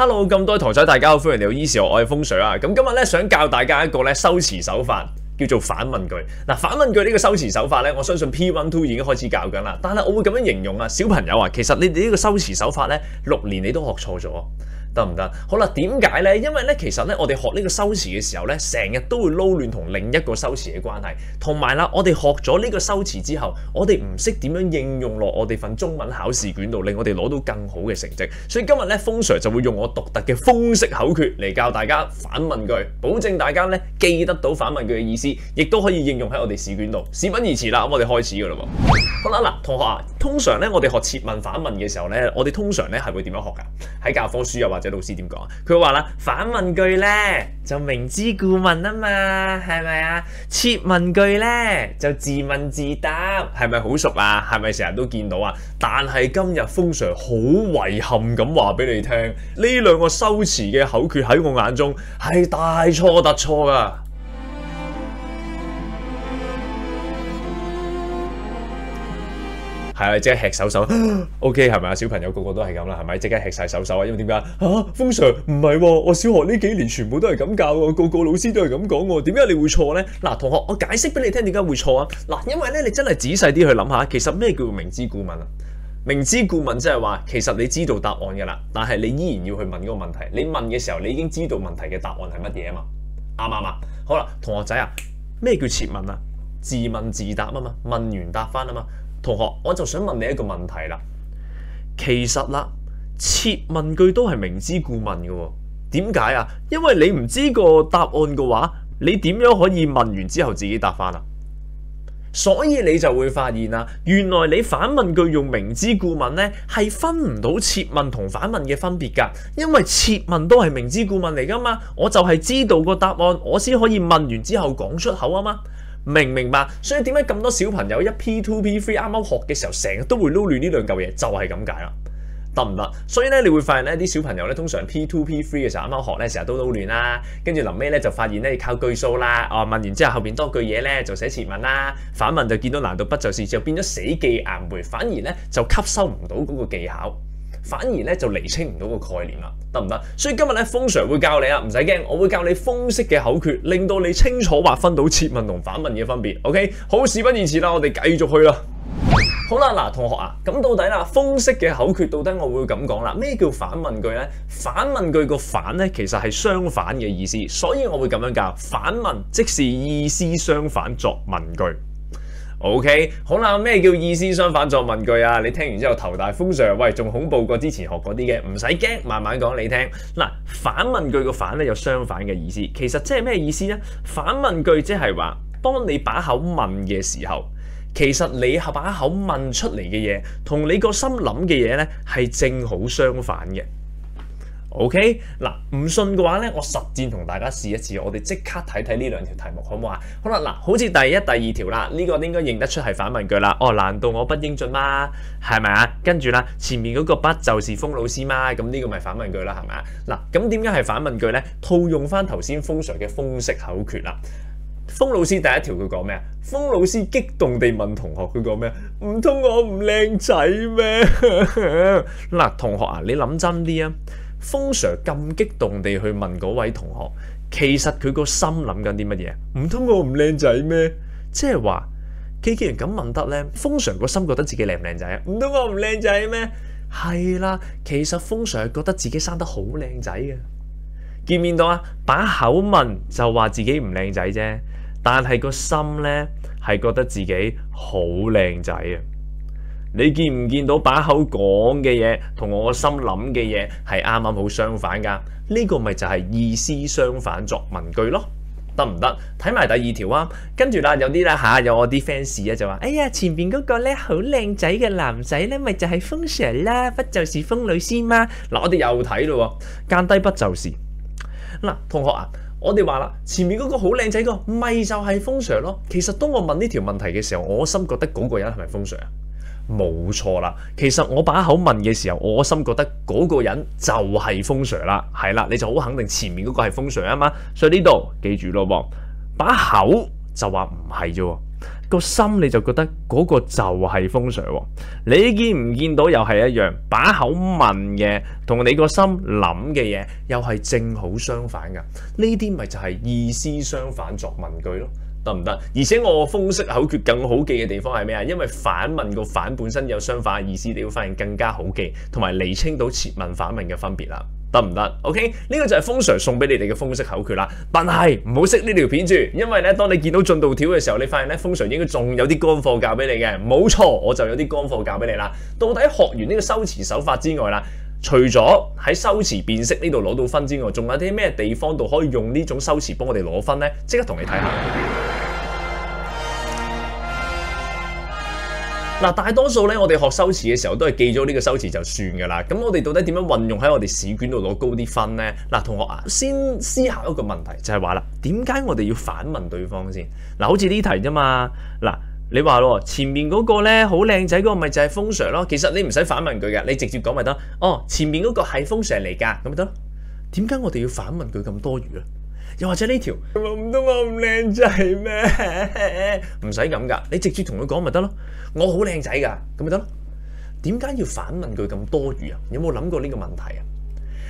Hello， 咁多位台仔，大家好，歡迎嚟到 Easy， 我係風水啊。咁今日咧想教大家一個咧修辭手法，叫做反問句。嗱，反問句呢個修辭手法咧，我相信 P1、2 已經開始教緊啦。但係我會咁樣形容啊，小朋友啊，其實你哋呢個修辭手法咧，6年你都學錯咗。得唔得？好啦，點解呢？因為咧，其實咧，我哋學呢個修辭嘅時候咧，成日都會撈亂同另一個修辭嘅關係，同埋啦，我哋學咗呢個修辭之後，我哋唔識點樣應用落我哋份中文考試卷度，令我哋攞到更好嘅成績。所以今日咧，風 Sir 就會用我獨特嘅風式口訣嚟教大家反問句，保證大家咧記得到反問句嘅意思，亦都可以應用喺我哋試卷度。事不宜遲啦，咁我哋開始噶啦喎。好啦，嗱，同學啊，通常咧我哋學設問反問嘅時候咧，我哋通常咧係會點樣學㗎？喺教科書啊或者老師點講啊？佢話啦，反問句咧就明知故問啊嘛，係咪啊？設問句咧就自問自答，係咪好熟啊？係咪成日都見到啊？但係今日風 Sir 好遺憾咁話俾你聽，呢兩個修辭嘅口訣喺我眼中係大錯特錯㗎。係啊，即刻吃手手 ，OK 係咪啊？小朋友個個都係咁啦，係咪？即刻吃晒手手啊！因為點解風 Sir 唔係喎，我小學呢幾年全部都係咁教喎，個個老師都係咁講喎，點解你會錯呢？嗱，同學，我解釋俾你聽點解會錯啊！嗱，因為咧你真係仔細啲去諗下，其實咩叫明知故問啊？明知故問即係話，其實你知道答案㗎啦，但係你依然要去問嗰個問題。你問嘅時候，你已經知道問題嘅答案係乜嘢啊嘛？啱唔啱啊？好啦，同學仔啊，咩叫設問啊？自問自答啊嘛，問完答翻啊嘛。同學，我就想問你一個問題啦。其實啦，設問句都係明知故問嘅喎。點解啊？因為你唔知個答案嘅話，你點樣可以問完之後自己答翻啊？所以你就會發現啊，原來你反問句用明知故問呢，係分唔到設問同反問嘅分別㗎。因為設問都係明知故問嚟㗎嘛，我就係知道個答案，我先可以問完之後講出口啊嘛。明唔明白？所以點解咁多小朋友一 P2、P3 啱啱學嘅時候，成日都會撈亂呢兩嚿嘢，就係咁解啦，得唔得？所以咧，你會發現咧，啲小朋友咧，通常 P2、P3 嘅時候啱啱學咧，成日都撈亂啦，跟住臨尾咧就發現咧靠句數啦，問完之後後邊多句嘢咧就寫設問啦，反問就見到難度不就是，就變咗死記硬背，反而咧就吸收唔到嗰個技巧。反而咧就釐清唔到個概念啦，得唔得？所以今日咧，風 Sir 會教你啊，唔使驚，我會教你風式嘅口訣，令到你清楚劃分到設問同反問嘅分別。OK， 好，事不宜遲啦，我哋繼續去啦。好啦，嗱，同學啊，咁到底啦，風式嘅口訣到底我會咁講啦？咩叫反問句咧？反問句個反咧，其實係相反嘅意思，所以我會咁樣教，反問即是意思相反作問句。OK， 好啦，咩叫意思相反作問句啊？你聽完之後頭大，風 Sir，喂，仲恐怖過之前學嗰啲嘅，唔使驚，慢慢講你聽。嗱，反問句個反咧有相反嘅意思，其實即係咩意思咧？反問句即係話，當你把口問嘅時候，其實你把口問出嚟嘅嘢，同你個心諗嘅嘢咧係正好相反嘅。OK， 嗱，唔信嘅話咧，我實戰同大家試一次，我哋即刻睇睇呢兩條題目好唔好啊？好啦，嗱，好似第一、第二條啦，呢個應該認得出係反問句啦。哦，難道我不英俊嗎？係咪啊？跟住啦，前面嗰個不就是風老師嗎？咁呢個咪反問句啦，係咪啊？嗱，咁點解係反問句咧？套用翻頭先風 Sir 嘅風式口訣啦。風老師第一條佢講咩啊？風老師激動地問同學，佢講咩啊？唔通我唔靚仔咩？嗱，同學啊，你諗真啲啊！風 Sir 咁激動地去問嗰位同學，其實佢個心諗緊啲乜嘢？唔通我唔靚仔咩？即係話，既然咁問得咧，風 Sir 個心覺得自己靚唔靚仔啊？唔通我唔靚仔咩？係啦，其實風 Sir 係覺得自己生得好靚仔嘅。見唔見到啊？把口問就話自己唔靚仔啫，但係個心咧係覺得自己好靚仔啊！你見唔見到把口講嘅嘢同我心諗嘅嘢係啱啱好相反㗎？呢個咪就係意思相反作問句咯，得唔得？睇埋第二條啊，跟住啦，有啲啦嚇，有我啲 fans 啊就話：哎呀，前邊嗰個咧好靚仔嘅男仔咧，咪就係風 Sir 啦，不就是風老師嗎？嗱，我哋又睇咯喎，間低不就是嗱，同學啊。我哋話啦，前面嗰個好靚仔個，咪就係風 Sir 咯。其實當我問呢條問題嘅時候，我心覺得嗰個人係咪風 Sir 啊？冇錯啦。其實我把口問嘅時候，我心覺得嗰個人就係風 Sir 啦。係啦，你就好肯定前面嗰個係風 Sir 啊嘛。所以呢度記住咯噃，把口就話唔係啫。個心你就覺得嗰個就係風水喎。你見唔見到又係一樣，把口問嘅同你個心諗嘅嘢又係正好相反㗎。呢啲咪就係意思相反作問句咯。得唔得？而且我風式口訣更好記嘅地方係咩啊？因為反問個反本身有相反嘅意思，你會發現更加好記，同埋釐清到設問反問嘅分別啦。得唔得 ？OK， 呢個就係風 Sir 送俾你哋嘅風式口訣啦。但係唔好熄呢條片住，因為咧，當你見到進度條嘅時候，你發現咧，風 Sir 應該仲有啲乾貨教俾你嘅。冇錯，我就有啲乾貨教俾你啦。到底學完呢個修辭手法之外啦，除咗喺修辭辨識呢度攞到分之外，仲有啲咩地方度可以用呢種修辭幫我哋攞分呢？即刻同你睇下。嗱，大多數咧，我哋學修辭嘅時候都係記咗呢個修辭就算㗎啦。咁我哋到底點樣運用喺我哋試卷度攞高啲分呢？嗱，同學啊，先思考一個問題，就係話啦，點解我哋要反問對方先？嗱，好似呢題啫嘛。嗱，你話咯，前面嗰個咧好靚仔嗰個咪就係風 Sir 咯。其實你唔使反問佢嘅，你直接講咪得。哦，前面嗰個係風 Sir 嚟㗎，咁咪得咯。點解我哋要反問佢咁多餘啊？又或者呢條唔通我唔靚仔咩？唔使咁噶，你直接同佢講咪得咯。我好靚仔噶，咁咪得咯。點解要反問佢咁多餘啊？有冇諗過呢個問題啊？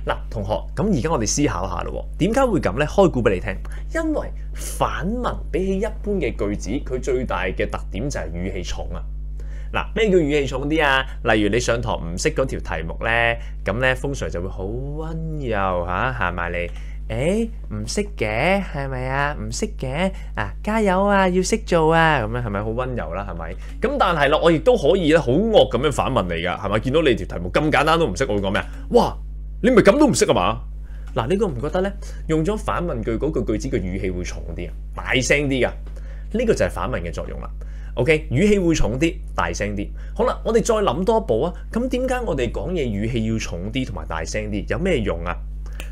嗱，同學，咁而家我哋思考下咯。點解會咁呢？開估俾你聽，因為反問比起一般嘅句子，佢最大嘅特點就係語氣重啊。嗱，咩叫語氣重啲啊？例如你上堂唔識嗰條題目呢，咁呢風 Sir 就會好溫柔嚇行埋嚟。誒，唔識嘅係咪啊？唔識嘅啊，加油啊！要識做啊！咁樣係咪好溫柔啦？係咪？咁但係啦，我亦都可以咧，好惡咁樣反問你㗎，係咪？見到你條題目咁簡單都唔識，我會講咩啊？哇！你咪咁都唔識啊嘛？嗱，呢個唔覺得咧？用咗反問句嗰句子嘅語氣會重啲啊，大聲啲㗎。呢個就係反問嘅作用啦。OK， 語氣會重啲，大聲啲。好啦，我哋再諗多一步啊。咁點解我哋講嘢語氣要重啲同埋大聲啲？有咩用啊？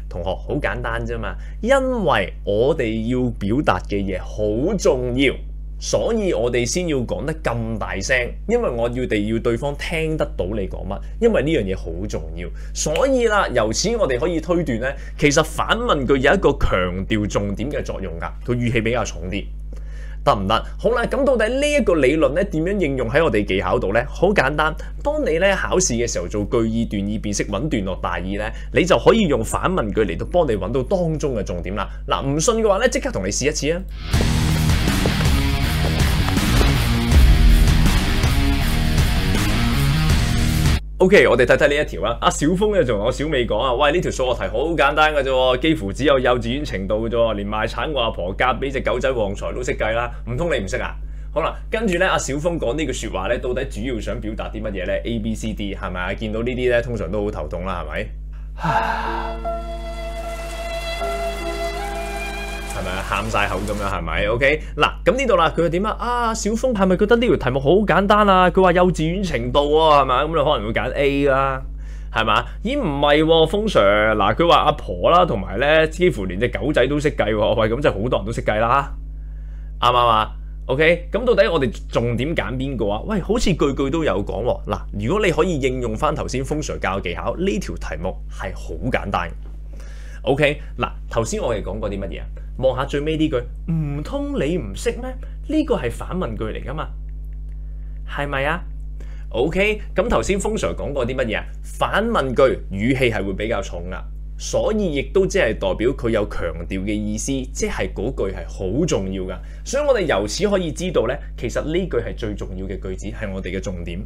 同學，好簡單啫嘛，因為我哋要表達嘅嘢好重要，所以我哋先要講得咁大聲，因為我哋要對方聽得到你講乜，因為呢樣嘢好重要。所以啦，由此我哋可以推斷呢，其實反問句有一個強調重點嘅作用㗎，佢語氣比較重啲。得唔得？好啦，咁到底呢一個理論咧點樣應用喺我哋技巧度呢？好簡單，當你咧考試嘅時候做句意、段意辨識、揾段落大意咧，你就可以用反問句嚟到幫你揾到當中嘅重點啦。嗱，唔信嘅話咧，即刻同你試一次啊！OK， 我哋睇睇呢一條啦。阿小峰咧就同我小美講啊，喂，呢條數學題好簡單嘅啫，幾乎只有幼稚園程度嘅啫，連賣橙個阿婆嫁俾隻狗仔旺財都識計啦，唔通你唔識啊？好啦，跟住咧，阿小峰講呢句説話咧，到底主要想表達啲乜嘢咧 ？A、B、C、D 係咪啊？見到呢啲咧，通常都好頭痛啦，係咪？係咪啊？喊晒口咁樣係咪 ？OK 嗱，咁呢度啦，佢係點啊？啊，小峰係咪覺得呢條題目好簡單啊？佢話幼稚園程度喎，係咪？咁你可能會揀 A 啦，係嘛？咦，唔係喎，風 Sir 嗱，佢話阿婆啦，同埋咧，幾乎連隻狗仔都識計喎。喂，咁即係好多人都識計啦，啱唔啱啊？OK，咁到底我哋重點揀邊個啊？喂，好似句句都有講喎。嗱，如果你可以應用翻頭先風 Sir 教嘅技巧，呢條題目係好簡單。OK，嗱，頭先我哋講過啲乜嘢啊？望下最尾呢句，唔通你唔識咩？呢個係反問句嚟噶嘛？係咪啊 ？OK，咁頭先風 Sir 講過啲乜嘢啊？反問句語氣係會比較重噶，所以亦都即係代表佢有強調嘅意思，即係嗰句係好重要噶。所以我哋由此可以知道咧，其實呢句係最重要嘅句子，係我哋嘅重點。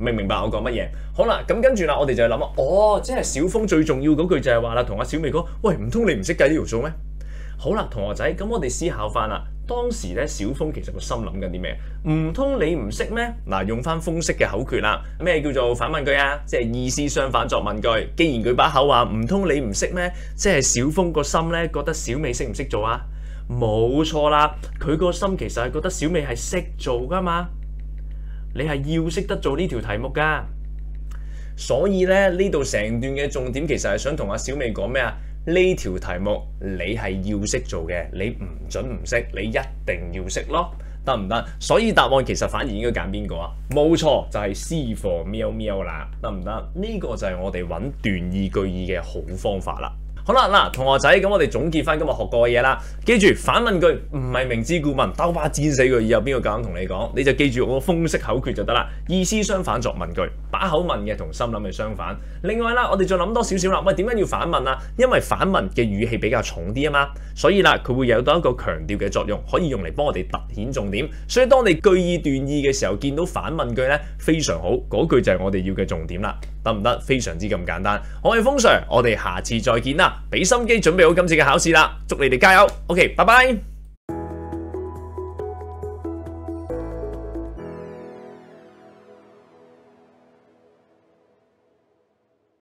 明唔明白我講乜嘢？好啦，咁跟住啦，我哋就諗啊，哦，即係小峰最重要嗰句就係話啦，同阿小美講，喂，唔通你唔識計呢條數咩？好啦，同學仔，咁我哋思考翻啦，當時咧小峰其實個心諗緊啲咩？唔通你唔識咩？嗱，用翻風式嘅口訣啦，咩叫做反問句啊？即係意思相反作問句。既然佢把口話唔通你唔識咩？即係小峰個心咧覺得小美識唔識做啊？冇錯啦，佢個心其實係覺得小美係識做噶嘛。你係要識得做呢條題目噶，所以咧呢度成段嘅重點其實係想同阿小美講咩啊？呢條題目你係要識做嘅，你唔准唔識，你一定要識咯，得唔得？所以答案其實反而應該揀邊個啊？冇錯，就係 C for 喵喵啦，得唔得？呢個就係我哋揾段意句意嘅好方法啦。好啦，嗱，同學仔，咁我哋總結翻今日學過嘅嘢啦。記住反問句唔係明知故問，兜巴煎死佢，以後邊個夠膽同你講，你就記住我個封式口訣就得啦。意思相反作問句，把口問嘅同心諗嘅相反。另外啦，我哋再諗多少少啦。喂，點解要反問啊？因為反問嘅語氣比較重啲啊嘛，所以啦，佢會有到一個強調嘅作用，可以用嚟幫我哋突顯重點。所以當你句意斷意嘅時候，見到反問句咧，非常好，嗰句就係我哋要嘅重點啦，得唔得？非常之咁簡單。我係風 Sir，我哋下次再見啦，俾心機準備好今次嘅考試啦，祝你哋加油。OK，拜拜。